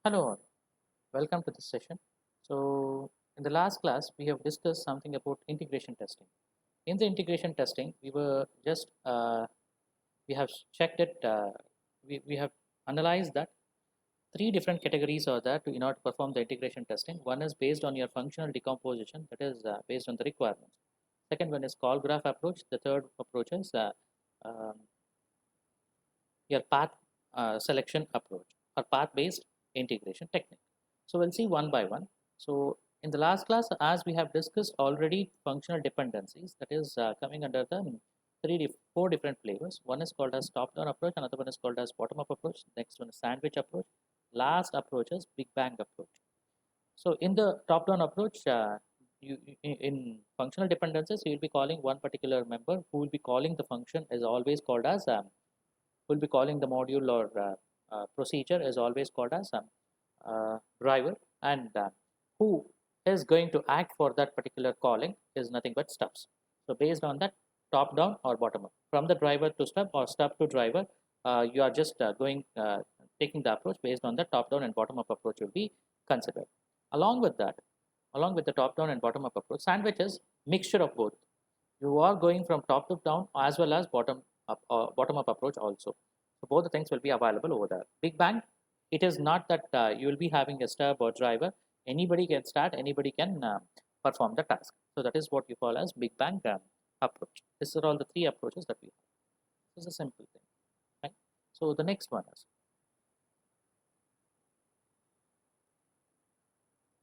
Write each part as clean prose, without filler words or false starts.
Hello all, welcome to this session. So in the last class, we have discussed something about integration testing. In the integration testing, we have checked it, we have analyzed that three different categories are there in order to perform the integration testing. One is based on your functional decomposition, that is based on the requirements. Second one is call graph approach. The third approach is um, your path selection approach or path based integration technique. So we'll see one by one. So in the last class, as we have discussed already, functional dependencies, that is coming under the four different flavors. One is called as top down approach, another one is called as bottom up approach, next one is sandwich approach, last approach is big bang approach. So in the top down approach, in functional dependencies, you will be calling one particular member who will be calling the function is always called as will be calling the module or procedure is always called as driver, and who is going to act for that particular calling is nothing but stubs. So based on that, top down or bottom up, from the driver to stub or stub to driver, you are just taking the approach based on the top down and bottom up approach will be considered. Along with that, along with the top down and bottom up approach, sandwich is mixture of both. You are going from top to down as well as bottom up approach also. So both the things will be available over there. Big bang, it is not that you will be having a stub or driver. Anybody can start, anybody can perform the task. So that is what you call as big bang approach. These are all the three approaches that we have. This is a simple thing, right? So the next one is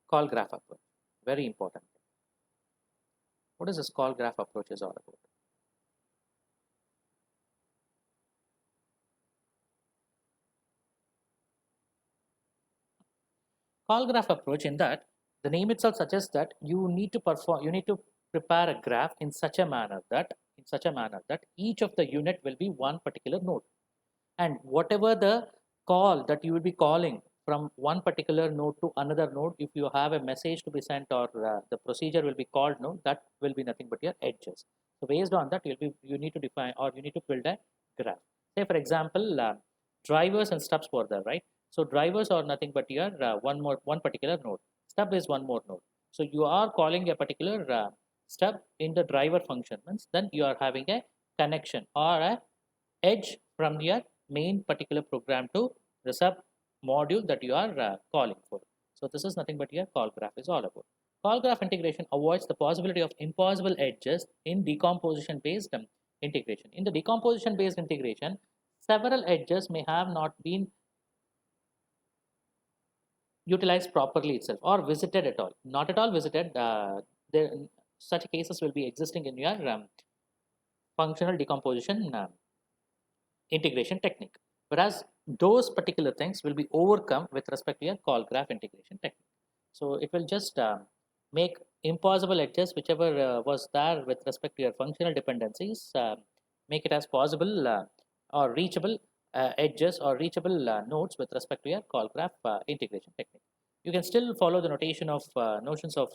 call graph approach. Very important. What is this call graph approach is all about? Call graph approach, in that the name itself suggests that you need to prepare a graph in such a manner that each of the unit will be one particular node, and whatever the call that you will be calling from one particular node to another node, if you have a message to be sent or the procedure will be called node, that will be nothing but your edges. So based on that, you need to define or you need to build a graph. Say for example, drivers and stubs were there, right? So drivers are nothing but your one particular node. Stub is one more node. So you are calling a particular stub in the driver function, means then you are having a connection or a edge from your main particular program to the sub module that you are calling for. So this is nothing but your call graph is all about. Call graph integration avoids the possibility of impossible edges in decomposition based integration. In the decomposition based integration, several edges may have not been utilized properly itself or visited at all. Not at all visited. There, such cases will be existing in your functional decomposition integration technique. Whereas those particular things will be overcome with respect to your call graph integration technique. So it will just make impossible edges, whichever was there with respect to your functional dependencies, make it as possible or reachable edges or reachable nodes with respect to your call graph integration technique. You can still follow the notation of notions of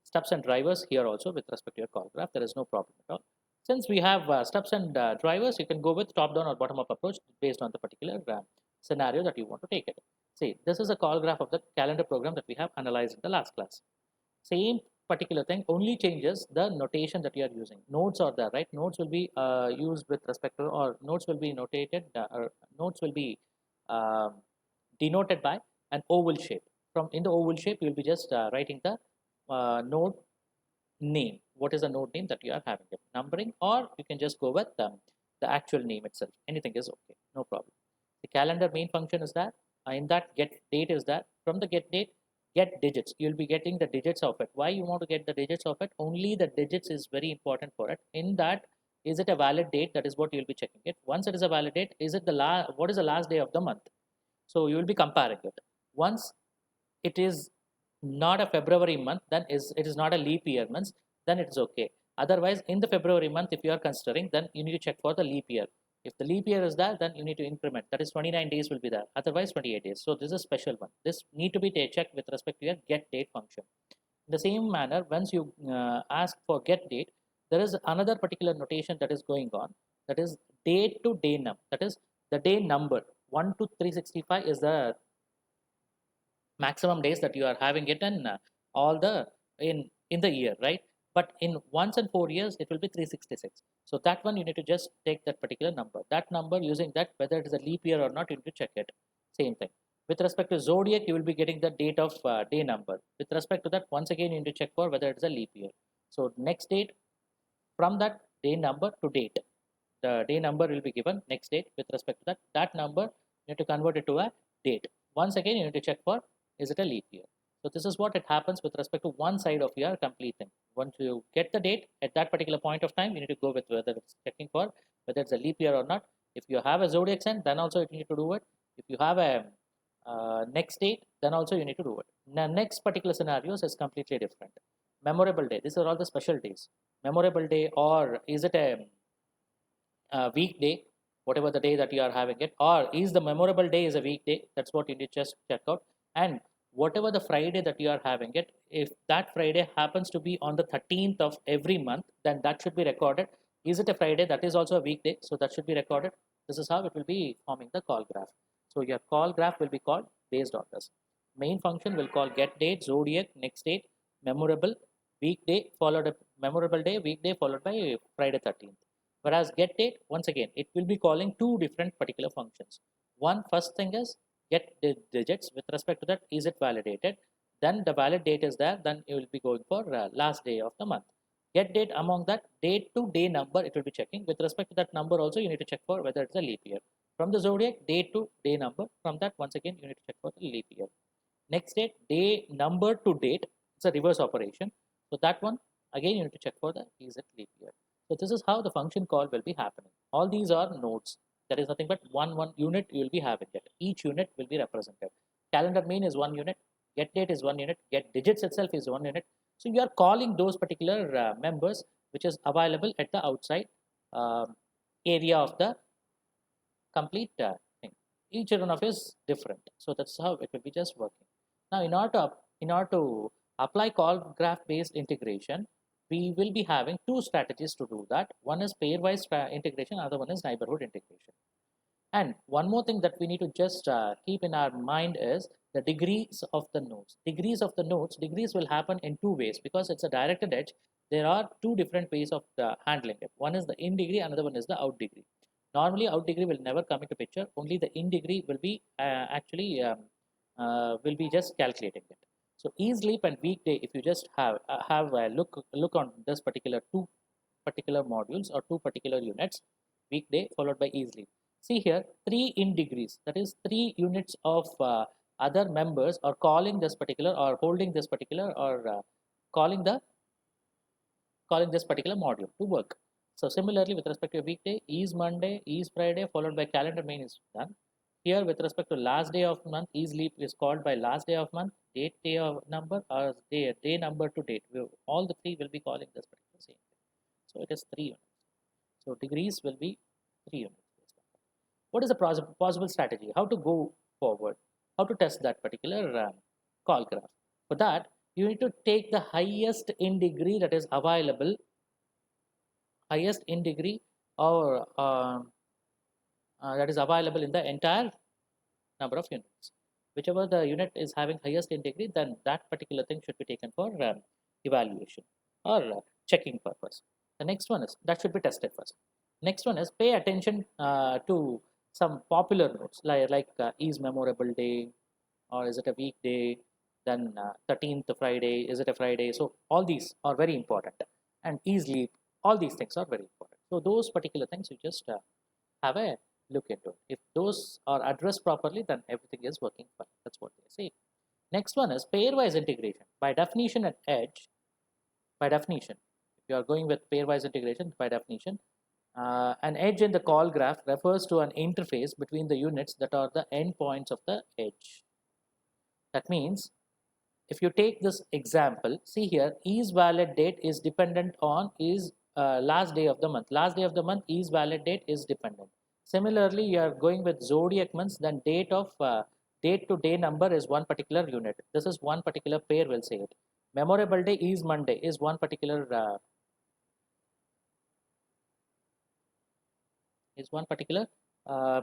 stubs and drivers here also with respect to your call graph. There is no problem at all. Since we have stubs and drivers, you can go with top-down or bottom-up approach based on the particular scenario that you want to take it. See, this is a call graph of the calendar program that we have analyzed in the last class. Same particular thing, only changes the notation that you are using. Nodes are there, right? Nodes will be used with respect to, or nodes will be notated, or nodes will be uh, denoted by an oval shape. From in the oval shape, you will be just writing the node name. What is the node name that you are having it? Numbering, or you can just go with the actual name itself. Anything is okay, no problem. The calendar main function is that. In that, get date is that. From the get date, get digits. You'll be getting the digits of it. Why you want to get the digits of it? Only the digits is very important for it. In that, is it a valid date? That is what you'll be checking it. Once it is a valid date, is it the last? What is the last day of the month? So you will be comparing it. Once it is not a February month, then it is not a leap year month, then it is okay. Otherwise, in the February month, if you are considering, then you need to check for the leap year. If the leap year is there, then you need to increment. That is 29 days will be there. Otherwise, 28 days. So this is a special one. This need to be checked with respect to your get date function. In the same manner, once you ask for get date, there is another particular notation that is going on. That is date to day num. That is the day number. 1 to 365 is the maximum days that you are having it in all the in the year, right? But in once in 4 years it will be 366. So that one you need to just take that particular number, using that, whether it is a leap year or not, you need to check it. Same thing with respect to zodiac, you will be getting the date of day number. With respect to that, once again you need to check for whether it is a leap year. So next date, from that day number to date, the day number will be given next date. With respect to that number, you need to convert it to a date. Once again you need to check for, is it a leap year. So this is what it happens with respect to one side of your complete thing. Once you get the date at that particular point of time, you need to go with whether it's checking for whether it's a leap year or not. If you have a zodiac sign, then also you need to do it. If you have a next date, then also you need to do it. Now next particular scenarios is completely different. Memorable day, these are all the special days. Memorable day, or is it a weekday, whatever the day that you are having it, or is the memorable day is a weekday, that's what you need to just check out. And whatever the Friday that you are having it, if that Friday happens to be on the 13th of every month, then that should be recorded. Is it a Friday, that is also a weekday, so that should be recorded. This is how it will be forming the call graph. So your call graph will be called based on this. Main function will call get date, zodiac, next date, memorable, weekday followed up, memorable day, weekday followed by Friday 13th. Whereas get date, once again, it will be calling two different particular functions. One, first thing is get the digits. With respect to that, is it validated? Then the valid date is there, then you will be going for last day of the month. Get date, among that, date to day number, it will be checking. With respect to that number also, you need to check for whether it's a leap year. From the zodiac, date to day number. From that, once again, you need to check for the leap year. Next date, day number to date, it's a reverse operation. So that one, again, you need to check for the is it leap year. So this is how the function call will be happening. All these are nodes. There is nothing but one unit you will be having it. Each unit will be represented. Calendar mean is 1 unit. Get date is 1 unit. Get digits itself is 1 unit. So you are calling those particular members which is available at the outside area of the complete thing. Each one of is different. So that's how it will be just working. Now in order to apply call graph based integration, we will be having two strategies to do that. One is pairwise integration, other one is neighborhood integration. And one more thing that we need to just keep in our mind is the degrees of the nodes. Degrees will happen in two ways because it's a directed edge. There are two different ways of handling it. One is the in degree, another one is the out degree. Normally, out degree will never come into picture. Only the in degree will be will be just calculating it. So ease leap and weekday, if you just have a look on this particular two particular modules or two particular units, weekday followed by ease leap. See here, 3 in degrees, that is 3 units of other members are calling this particular or holding this particular or calling the calling this particular module to work. So similarly, with respect to a weekday, is Monday, is Friday, followed by calendar main is done. Here, with respect to last day of month, is leap is called by last day of month, date day of number, or day number to date. All the three will be calling this particular same thing. So it is 3 units. So degrees will be 3 units. What is the possible strategy? How to go forward? How to test that particular call graph? For that, you need to take the highest in degree that is available, highest in degree or that is available in the entire number of units. Whichever the unit is having highest in degree, then that particular thing should be taken for evaluation or checking purpose. The next one is that should be tested first. Next one is pay attention to some popular nodes like is memorable day or is it a weekday, then 13th Friday, is it a Friday? So all these are very important, and is leap, all these things are very important. So those particular things you just have a look into it. If those are addressed properly, then everything is working fine. That's what they say. Next one is pairwise integration. By definition at edge, by definition, if you are going with pairwise integration, by definition, an edge in the call graph refers to an interface between the units that are the endpoints of the edge. That means if you take this example, see here, is valid date is dependent on is last day of the month. Last day of the month is valid date is dependent. Similarly, you are going with zodiac months, then date to day number is one particular unit. This is one particular pair, will say it. Memorable day is Monday is one particular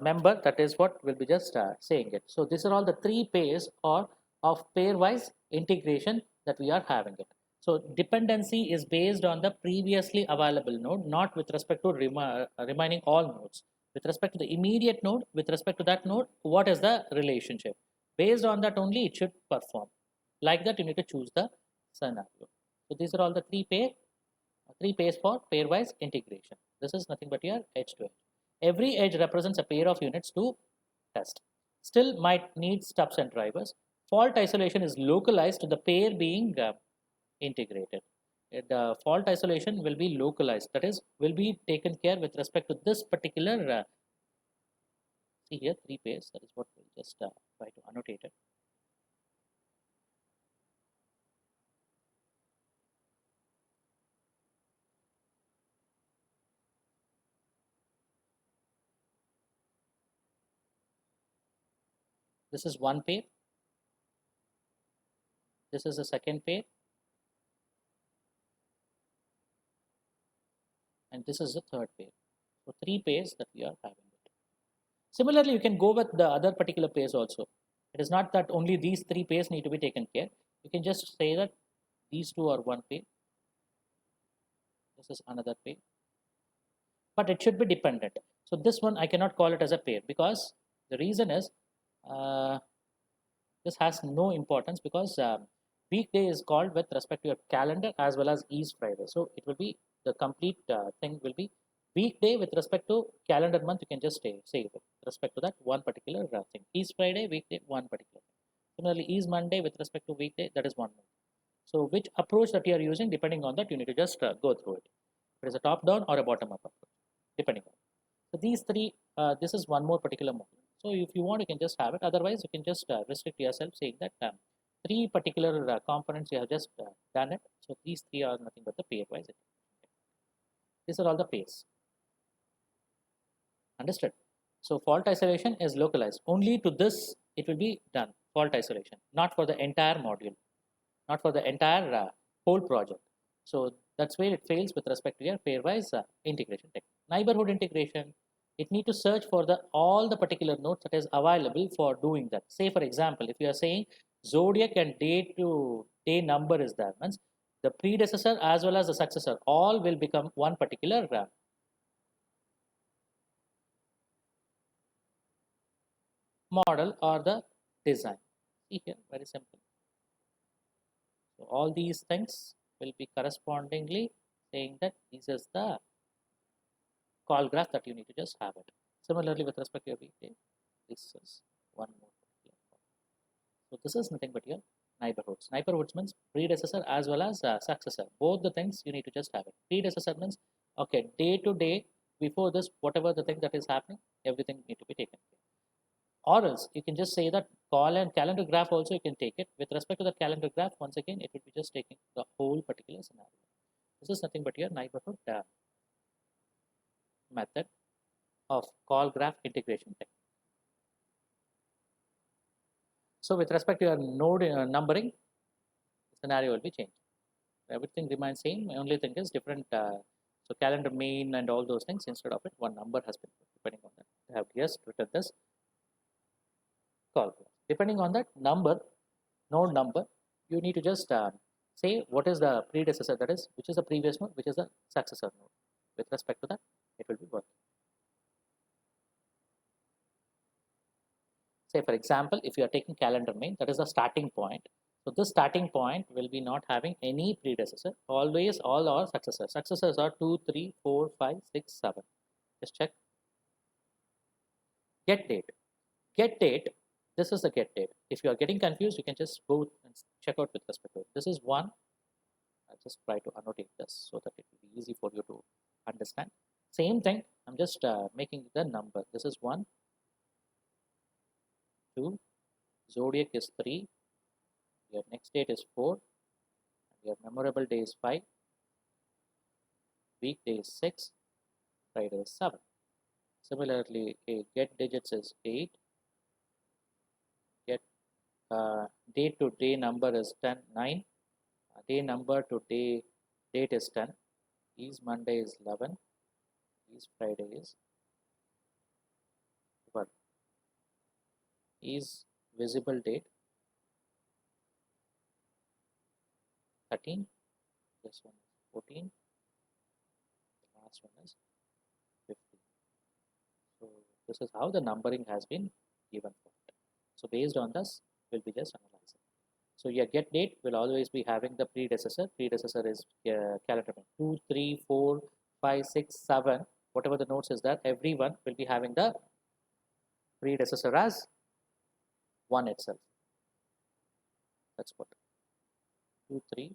member, that is what will be just saying it. So these are all the three pairs or of pairwise integration that we are having it. So dependency is based on the previously available node, not with respect to remaining all nodes. With respect to the immediate node, with respect to that node, what is the relationship? Based on that only it should perform. Like that, you need to choose the scenario. So these are all the three pairs for pairwise integration. This is nothing but your edge to edge. Every edge represents a pair of units to test. Still might need stubs and drivers. Fault isolation is localized to the pair being integrated. The fault isolation will be localized, that is, will be taken care with respect to this particular, see here, three pairs, that is what we'll just try to annotate it. This is one pair, this is the second pair, and this is the third pair. So three pairs that we are having it. Similarly, you can go with the other particular pairs also. It is not that only these three pairs need to be taken care. You can just say that these two are one pair, this is another pair, but it should be dependent. So this one I cannot call it as a pair because the reason is uh, this has no importance because weekday is called with respect to your calendar as well as is Friday. So it will be the complete thing will be weekday with respect to calendar month. You can just say with respect to that one particular thing. Is Friday, weekday, one particular thing. Similarly, is Monday with respect to weekday, that is one month. So which approach that you are using, depending on that, you need to just go through it. If it is a top down or a bottom up approach, depending on. So these three, this is one more particular model. So if you want, you can just have it. Otherwise, you can just restrict yourself, saying that three particular components you have just done it. So these three are nothing but the pairwise. These are all the pairs. Understood? So fault isolation is localized. Only to this it will be done, fault isolation, not for the entire module, not for the entire whole project. So that's where it fails with respect to your pairwise integration technique. Neighborhood integration, it need to search for the all the particular nodes that is available for doing that. Say for example, if you are saying zodiac and day to day number is there, means the predecessor as well as the successor all will become one particular model or the design. See here, very simple. So all these things will be correspondingly saying that this is the call graph that you need to just have it. Similarly, with respect to your weekday, this is one more. So this is nothing but your neighborhoods. Neighborhoods means predecessor as well as successor. Both the things you need to just have it. Predecessor means okay, day to day before this, whatever the thing that is happening, everything need to be taken care. Or else you can just say that call and calendar graph also you can take it. With respect to the calendar graph, once again, it will be just taking the whole particular scenario. This is nothing but your neighborhood method of call graph integration technique. So with respect to your node numbering, the scenario will be changed. Everything remains same. The only thing is different. So calendar main and all those things, instead of it, one number has been put, depending on that. I have just written this call graph. Depending on that number, node number, you need to just say what is the predecessor, that is, which is the previous node, which is the successor node. With respect to that, it will be working. Say for example, if you are taking calendar main, that is the starting point. So this starting point will be not having any predecessor. Always all are successors. Successors are 2, 3, 4, 5, 6, 7. Just check. Get date. Get date. This is the get date. If you are getting confused, you can just go and check out with respect to it. This is one. I'll just try to annotate this so that it will be easy for you to understand. Same thing. I'm just making the number. This is 1, 2. Zodiac is 3. Your next date is 4. Your memorable day is 5. Weekday is 6. Friday is 7. Similarly, a get digits is 8. Get day to day number is 10, 9. Day number to day date is 10. Is Monday is 11. Is Friday is 12. Is visible date 13, this one is 14, the last one is 15. So this is how the numbering has been given for it. So based on this, we'll be just analyzing. So your get date will always be having the predecessor. Predecessor is calendar month 2, 3, 4, 5, 6, 7. Whatever the nodes is that, everyone will be having the predecessor as 1 itself. That's what 2, 3,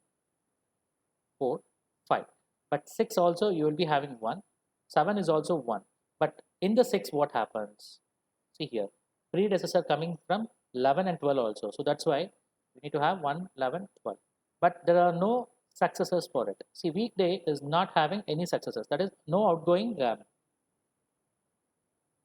4, 5. But 6 also you will be having 1. 7 is also 1. But in the 6, what happens? See here, predecessor coming from 11 and 12 also. So that's why we need to have 1, 11, 12. But there are no successors for it. See, weekday is not having any successors. That is, no outgoing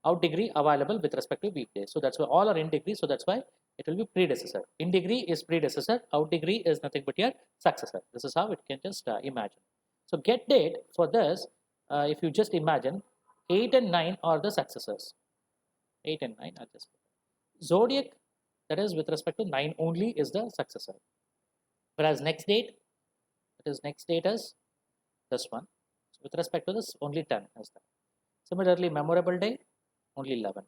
out degree available with respect to weekday. So that's why all are in degree. So that's why it will be predecessor. In degree is predecessor. Out degree is nothing but your successor. This is how it can just imagine. So get date for this, if you just imagine, 8 and 9 are the successors. 8 and 9 are just zodiac, that is with respect to 9 only is the successor. Whereas next date, that is next date is this one. So with respect to this, only 10 is that. Similarly, memorable day, only 11.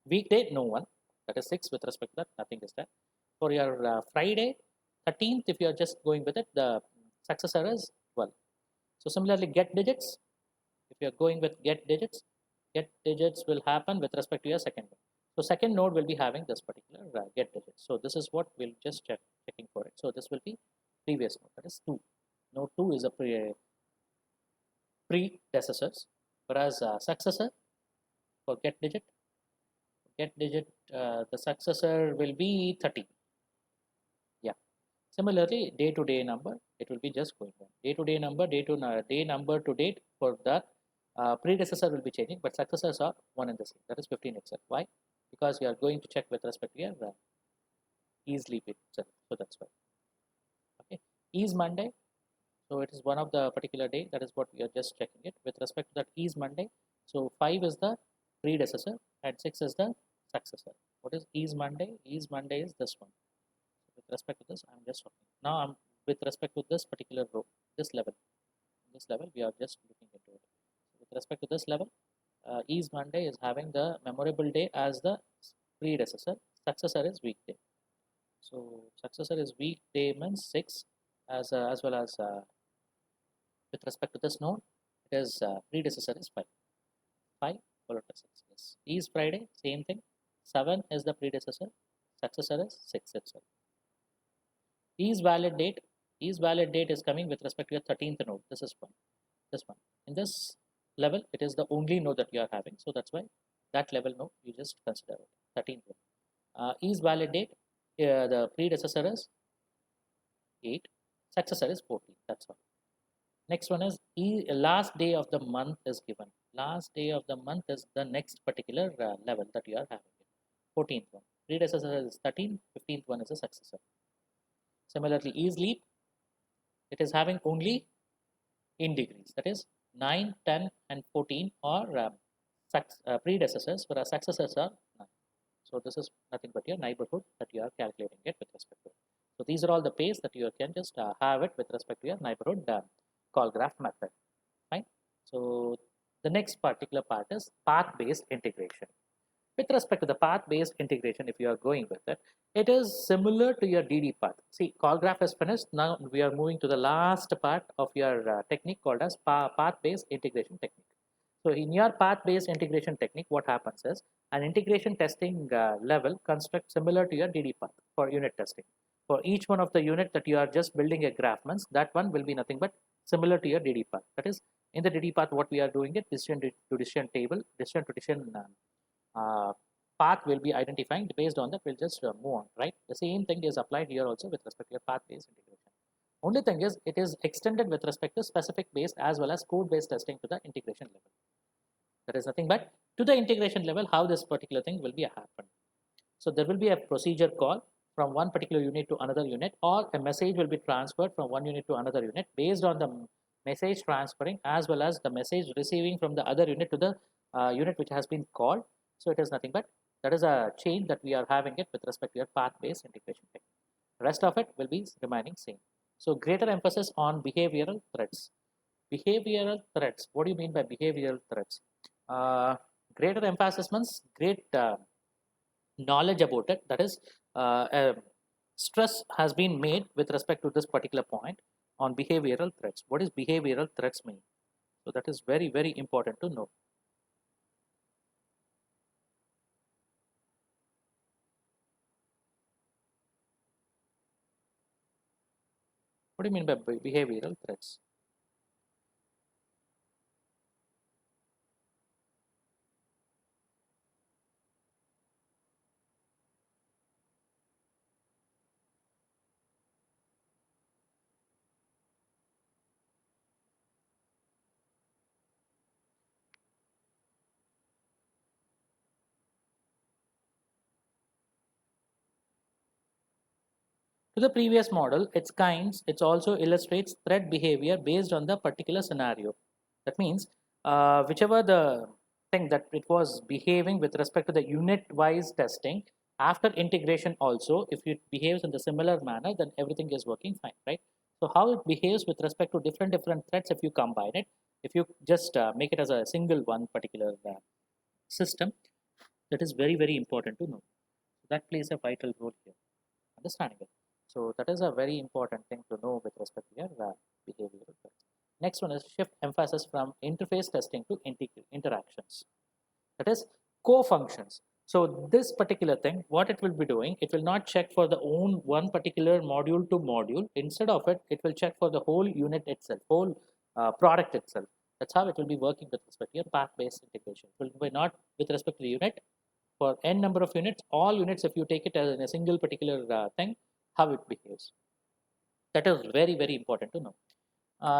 Weekday, no one. That is 6 with respect to that, nothing is there. For your Friday, 13th, if you are just going with it, the successor is 12. So similarly, get digits, if you are going with get digits will happen with respect to your second node. So second node will be having this particular get digits. So this is what we'll just checking for it. So this will be previous node, that is 2. Node 2 is a predecessors, whereas successor for get digit, the successor will be 13. Yeah. Similarly, day to day number, it will be just going on. Day to day number, day number to date for the predecessor will be changing, but successors are one and the same. That is 15 itself. Why? Because you are going to check with respect to your easily itself. So that's why. Okay. Is Monday. So it is one of the particular day. That is what we are just checking it with respect to that is Monday. So 5 is the predecessor and 6 is the successor. What is Monday? Is Monday is this one. With respect to this, I'm just talking. Now I'm with respect to this particular row, this level. This level, we are just looking into it. So with respect to this level, is Monday is having the memorable day as the predecessor. Successor is weekday. So successor is weekday means 6 as well as with respect to this node, it is predecessor is 5. 5 followed by 6. Yes. Is Friday, same thing. 7 is the predecessor. Successor is 6 itself. Is valid date is coming with respect to your 13th node. This is one. This one. In this level, it is the only node that you are having. So that's why that level node you just consider it. 13th one. Is valid date, the predecessor is 8. Successor is 14. That's all. Next one is last day of the month is given. Last day of the month is the next particular level that you are having. 14th one. Predecessor is 13. 15th one is a successor. Similarly, is leap, it is having only in degrees. That is 9, 10 and 14 are predecessors, whereas successors are 9. So this is nothing but your neighborhood that you are calculating it with respect to it. So these are all the pays that you can just have it with respect to your neighborhood call graph method. Fine. So the next particular part is path-based integration. With respect to the path-based integration, if you are going with it, it is similar to your DD path. See, call graph is finished. Now we are moving to the last part of your technique called as path-based integration technique. So in your path-based integration technique, what happens is an integration testing level construct similar to your DD path for unit testing. For each one of the unit that you are just building a graph means that one will be nothing but similar to your DD path. That is, in the DD path, what we are doing it decision to decision table, decision to decision path will be identifying. Based on that, we'll just move on, right? The same thing is applied here also with respect to your path-based integration. Only thing is, it is extended with respect to specific based as well as code-based testing to the integration level. That is nothing but to the integration level, how this particular thing will be happen. So there will be a procedure call from one particular unit to another unit, or a message will be transferred from one unit to another unit based on the message transferring as well as the message receiving from the other unit to the unit which has been called. So it is nothing but that is a chain that we are having it with respect to your path-based integration technique. Rest of it will be remaining same. So greater emphasis on behavioral threats. Behavioral threats. What do you mean by behavioral threats? Greater emphasis means great knowledge about it. That is, stress has been made with respect to this particular point on behavioral threats. What is behavioral threats mean? So that is very, very important to know. What do you mean by behavioral threats? To the previous model, it also illustrates threat behavior based on the particular scenario. That means whichever the thing that it was behaving with respect to the unit-wise testing, after integration also, if it behaves in the similar manner, then everything is working fine, right? So how it behaves with respect to different threats, if you combine it, if you just make it as a single one particular system, that is very, very important to know. So that plays a vital role here, understanding it. So that is a very important thing to know with respect to your behavioral threats. Next one is shift emphasis from interface testing to interactions. That is co-functions. So this particular thing, what it will be doing, it will not check for the own one particular module to module. Instead of it, it will check for the whole unit itself, whole product itself. That's how it will be working with respect to your path-based integration. It will be not with respect to the unit. For n number of units, all units, if you take it as in a single particular thing, how it behaves. That is very, very important to know.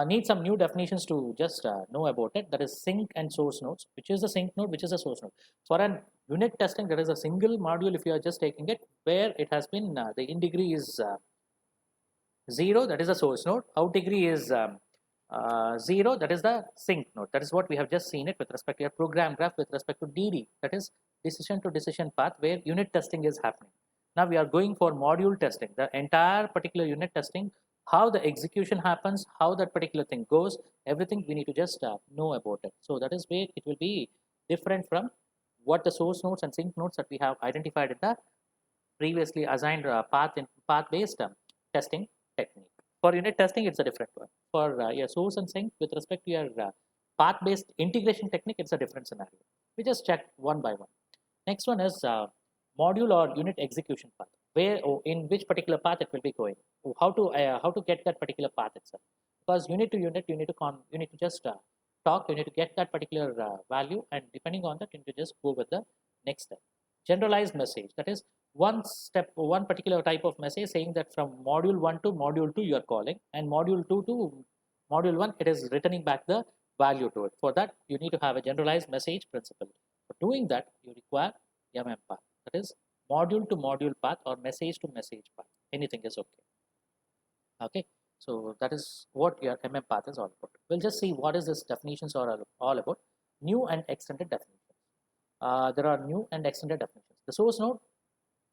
Need some new definitions to just know about it. That is sink and source nodes. Which is the sink node, which is a source node. For an unit testing, there is a single module if you are just taking it, where it has been, the in degree is 0, that is the source node. Out degree is 0, that is the sink node. That is what we have just seen it with respect to your program graph with respect to DD, that is decision to decision path, where unit testing is happening. Now we are going for module testing, the entire particular unit testing, how the execution happens, how that particular thing goes, everything we need to just know about it. So that is where it will be different from what the source nodes and sink nodes that we have identified in the previously assigned path based testing technique. For unit testing, it's a different one. For your source and sink, with respect to your path based integration technique, it's a different scenario. We just check one by one. Next one is module or unit execution path, where in which particular path it will be going, how to get that particular path itself. Because unit to unit, you need to just talk, you need to get that particular value, and depending on that, you need to just go with the next step. Generalized message, that is one particular type of message saying that from module 1 to module 2 you are calling, and module 2 to module 1 it is returning back the value to it. For that, you need to have a generalized message principle. For doing that, you require MM path, that is module to module path or message to message path. Anything is okay. Okay, so that is what your MM path is all about. We'll just see what is this definitions are all about. New and extended definitions. There are new and extended definitions. The source node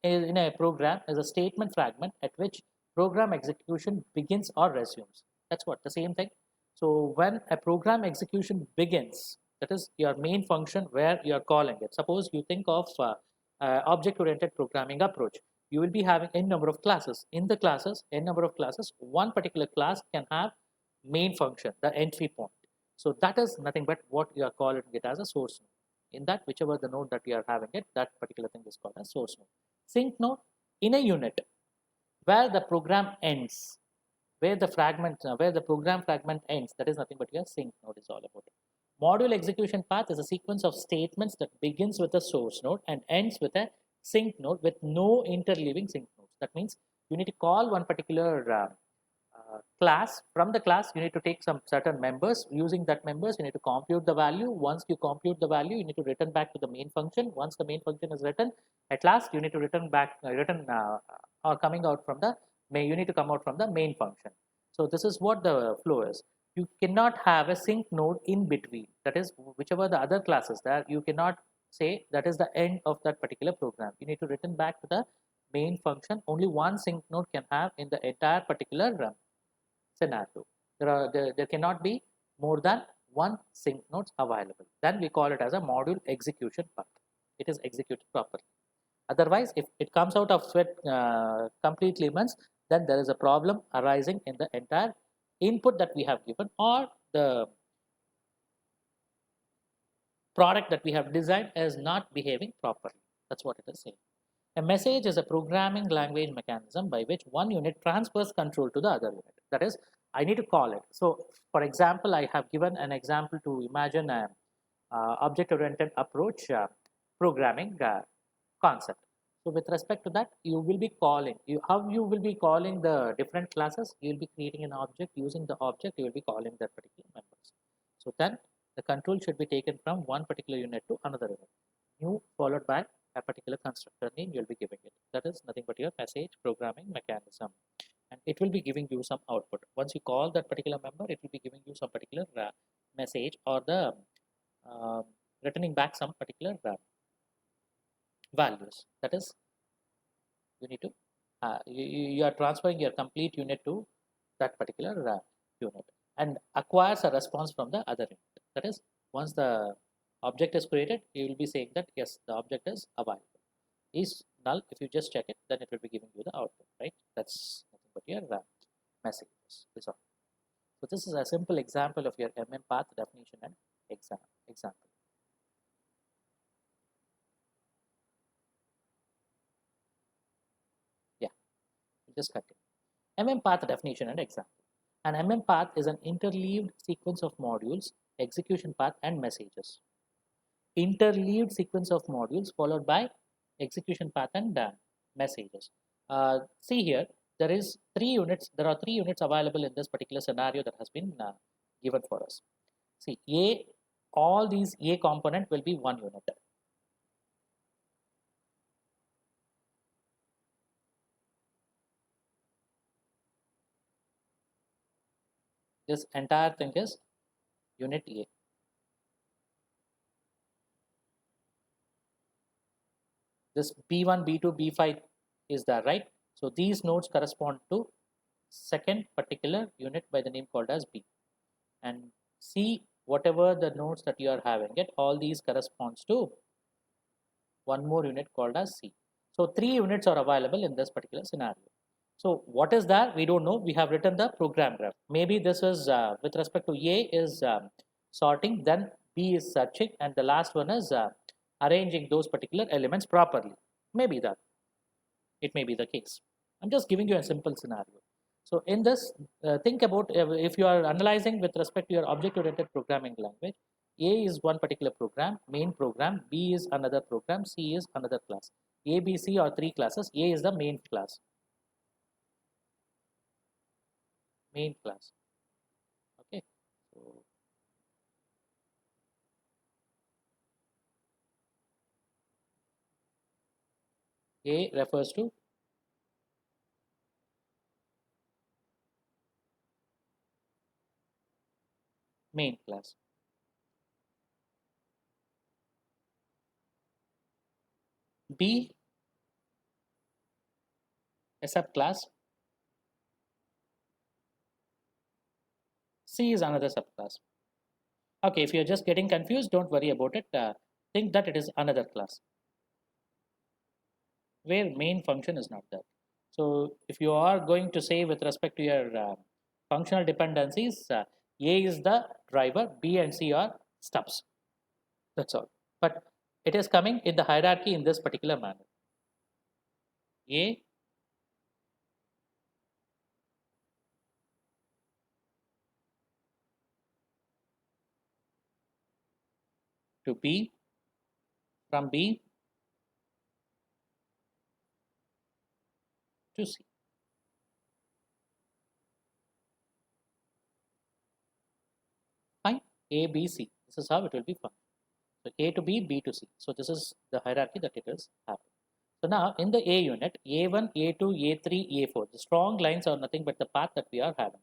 is in a program is a statement fragment at which program execution begins or resumes. That's what the same thing. So when a program execution begins, that is your main function where you are calling it. Suppose you think of object-oriented programming approach. You will be having n number of classes. In the classes, n number of classes, one particular class can have main function, the entry point. So that is nothing but what you are calling it as a source node. In that, whichever the node that you are having it, that particular thing is called a source node. Sink node in a unit where the program ends, where the program fragment ends, that is nothing but your sink node is all about it. Module execution path is a sequence of statements that begins with a source node and ends with a sink node with no interleaving sink nodes. That means you need to call one particular class. From the class, you need to take some certain members. Using that members, you need to compute the value. Once you compute the value, you need to return back to the main function. Once the main function is written, at last you need to return back or coming out from the main. You need to come out from the main function. So this is what the flow is. You cannot have a sink node in between. That is, whichever the other classes there, you cannot say that is the end of that particular program. You need to return back to the main function only one sync node can have in the entire particular scenario. There cannot be more than one sync nodes available. Then we call it as a module execution path. It is executed properly. Otherwise, if it comes out of sweat complete limits, then there is a problem arising in the entire input that we have given or the product that we have designed is not behaving properly. That's what it is saying. A message is a programming language mechanism by which one unit transfers control to the other unit. That is, I need to call it. So, for example, I have given an example to imagine a object-oriented approach programming concept. So, with respect to that, you will be calling. How you will be calling the different classes? You will be creating an object. Using the object, you will be calling that particular members. So then, the control should be taken from one particular unit to another unit. New followed by a particular constructor name you'll be giving it. That is nothing but your message programming mechanism. And it will be giving you some output. Once you call that particular member, it will be giving you some particular message or the uh, returning back some particular values. That is, you need to, you are transferring your complete unit to that particular unit and acquires a response from the other unit. That is, once the object is created, you will be saying that yes, the object is available. Is null, if you just check it, then it will be giving you the output, right? That's nothing but your messages. So this is a simple example of your MM path definition and example. Yeah, just continue. MM path definition and example. An MM path is an interleaved sequence of modules, execution path, and messages. Interleaved sequence of modules followed by execution path and messages. See here, there is 3 units. There are 3 units available in this particular scenario that has been given for us. See, all these A component will be 1 unit. This entire thing is unit A. This B1, B2, B5 is there, right? So these nodes correspond to second particular unit by the name called as B. And C, whatever the nodes that you are having it, all these corresponds to one more unit called as C. So 3 units are available in this particular scenario. So what is that? We don't know. We have written the program graph. Maybe this is with respect to A is sorting, then B is searching, and the last one is arranging those particular elements properly. Maybe that. It may be the case. I'm just giving you a simple scenario. So in this, think about if you are analyzing with respect to your object-oriented programming language, A is one particular program, main program, B is another program, C is another class. A, B, C are 3 classes, A is the main class. Main class. Okay. So A refers to main class. B, a subclass. C is another subclass. Okay, if you're just getting confused, don't worry about it. Think that it is another class where main function is not there. So if you are going to say with respect to your functional dependencies, A is the driver, B and C are stubs. That's all. But it is coming in the hierarchy in this particular manner. A to B, from B to C. Fine. A, B, C. This is how it will be found. So A to B, B to C. So this is the hierarchy that it is happening. So now in the A unit, A1, A2, A3, A4, the strong lines are nothing but the path that we are having.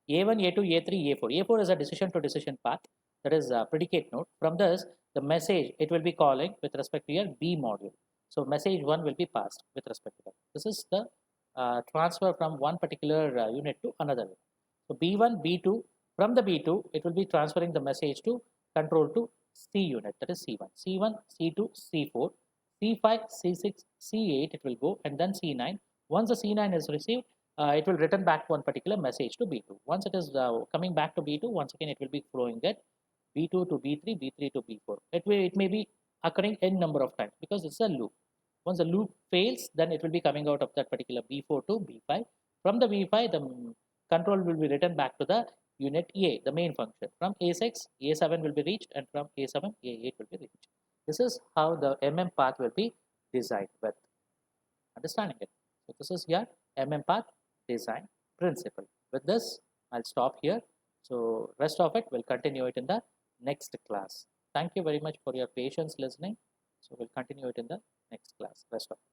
A1, A2, A3, A4. A4 is a decision to decision path, that is a predicate node. From this, the message it will be calling with respect to your B module. So message 1 will be passed with respect to that. This is the transfer from one particular unit to another unit. So B1, B2, from the B2, it will be transferring the message to control to C unit, that is C1. C1, C2, C4, C5, C6, C8, it will go, and then C9. Once the C9 is received, it will return back one particular message to B2. Once it is coming back to B2, once again it will be flowing at B2 to B3, B3 to B4. It may be occurring n number of times because it's a loop. Once the loop fails, then it will be coming out of that particular B4 to B5. From the B5, the control will be written back to the unit A, the main function. From A6, A7 will be reached, and from A7, A8 will be reached. This is how the path will be designed with. Understanding it? So this is your path design principle. With this, I'll stop here. So rest of it, we'll continue it in the next class. Thank you very much for your patience listening. So we'll continue it in the next class. Rest of it.